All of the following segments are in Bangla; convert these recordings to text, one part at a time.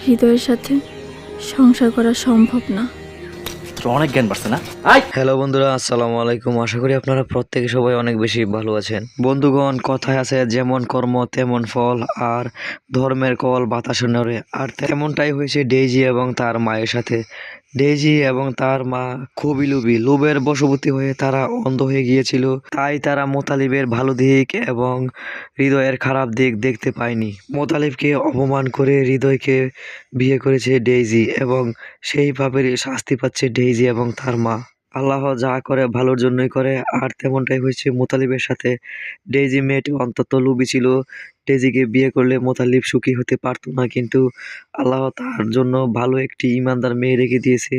হৃদয়ের সাথে সংসার করা সম্ভব না। অনেক জ্ঞান বাড়ছে না। হ্যালো বন্ধুরা, আসসালামু আলাইকুম। আশা করি আপনারা প্রত্যেকে সবাই অনেক বেশি ভালো আছেন। বন্ধুগণ, কথায় আছে যেমন কর্ম তেমন ফল, আর ধর্মের কল বাতাসে নড়ে। আর তেমনটাই হয়েছে ডেইজি এবং তার মায়ের সাথে। ডেইজি এবং তার মা খুবই লোভী, লোভের বশবর্তী হয়ে তারা অন্ধ হয়ে গিয়েছিল। তাই তারা মোতালিবের ভালো দিক এবং হৃদয়ের খারাপ দিক দেখতে পায়নি। মোতালিবকে অপমান করে হৃদয়কে বিয়ে করেছে ডেইজি, এবং সেই পাপের শাস্তি পাচ্ছে ডেইজি এবং তার মা। আল্লাহ যা করে ভালোর জন্যই করে, আর তেমনটাই হয়েছে মোতালিবের সাথে। ডেইজি মেয়েটি অন্তত লোভী ছিল। ডেইজিকে বিয়ে করলে মোতালিব সুখী হতে পারতো না, কিন্তু আল্লাহ তার জন্য ভালো একটি ইমানদার মেয়ে রেখে দিয়েছে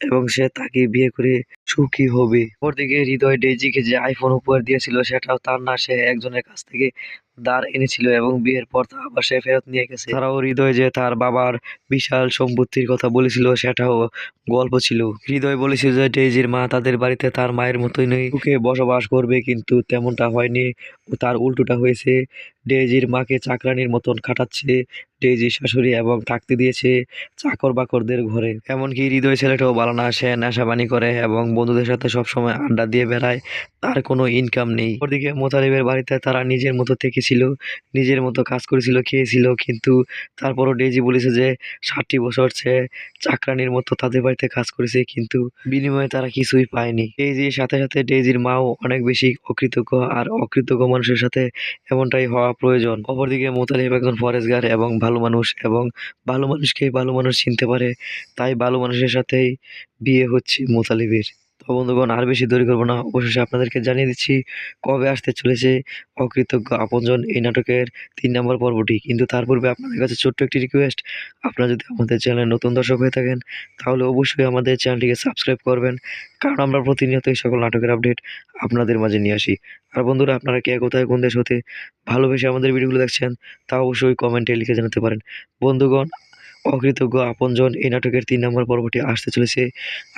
এবং সে তাকে বিয়ে করে সুখী হবে। অপরদিকে হৃদয় ডেইজিকে যে আইফোন উপহার দিয়েছিল সেটাও তার না, সে একজনের কাছ থেকে ধার এনেছিল এবং বিয়ের পর তা আবার সে ফেরত নিয়ে গেছে। তারাও হৃদয় যে তার বাবার বিশাল সম্পত্তির কথা বলেছিল সেটাও গল্প ছিল। হৃদয় বলেছিল যে ডেইজির মা তাদের বাড়িতে তার মায়ের মতোই নয় সুখে বসবাস করবে, কিন্তু তেমনটা হয়নি। তার উল্টোটা হয়েছে। ডেইজির মাকে চাকরানির মতন খাটাচ্ছে ডেইজির শাশুড়ি, এবং থাকতে দিয়েছে চাকর বাকরদের ঘরে। এমনকি হৃদয় ছেলেটাও ভালো না, সে নেশাবানি করে এবং বন্ধুদের সাথে সবসময় আড্ডা দিয়ে বেড়ায়। তার কোনো ইনকাম নেই। ওদিকে মোতালিবের বাড়িতে তারা নিজের মতো থেকেছিল, নিজের মতো কাজ করেছিল, খেয়েছিল, কিন্তু তারপরও ডেইজি বলেছে যে 60 বছর সে চাকরানির মতো তাদের বাড়িতে কাজ করেছে, কিন্তু বিনিময়ে তারা কিছুই পায়নি। ডেইজির সাথে সাথে ডেইজির মাও অনেক বেশি অকৃতজ্ঞ, আর অকৃতজ্ঞ মানুষের সাথে এমনটাই হওয়া প্রয়োজন। অপরদিকে মোতালিব একজন ফরেস্টগার্ড এবং ভালো মানুষ, এবং ভালো মানুষকে ভালো মানুষ চিনতে পারে, তাই ভালো মানুষের সাথেই বিয়ে হচ্ছে মোতালিবের। তো বন্ধুগণ, আর বেশি দেরি করবো না, অবশেষে আপনাদেরকে জানিয়ে দিচ্ছি কবে আসতে চলেছে অকৃতজ্ঞ আপনজন এই নাটকের 3 নম্বর পর্বটি। কিন্তু তার পূর্বে আপনাদের কাছে ছোট্ট একটি রিকোয়েস্ট, আপনারা যদি আমাদের চ্যানেলে নতুন দর্শক হয়ে থাকেন তাহলে অবশ্যই আমাদের চ্যানেলটিকে সাবস্ক্রাইব করবেন, কারণ আমরা প্রতিনিয়ত এই সকল নাটকের আপডেট আপনাদের মাঝে নিয়ে আসি। আর বন্ধুরা, আপনারা কে কোথায় কোন দেশ হতে ভালোবেসে আমাদের ভিডিওগুলো দেখছেন তা অবশ্যই কমেন্টে লিখে জানাতে পারেন। বন্ধুগণ, অকৃতজ্ঞ আপনজন এই নাটকের 3 নম্বর পর্বটি আসতে চলেছে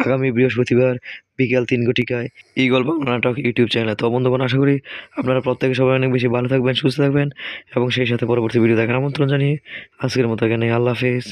আগামী বৃহস্পতিবার বিকেল 3 ঘটিকায় ঈগল বাংলা নাটক ইউটিউব চ্যানেলে। তো বন্ধুগণ, আশা করি আপনারা প্রত্যেকে সবাই অনেক বেশি ভালো থাকবেন, সুস্থ থাকবেন, এবং সেই সাথে পরবর্তী ভিডিও দেখার আমন্ত্রণ জানিয়ে আজকের মতো এখানে আল্লাহ হাফেজ।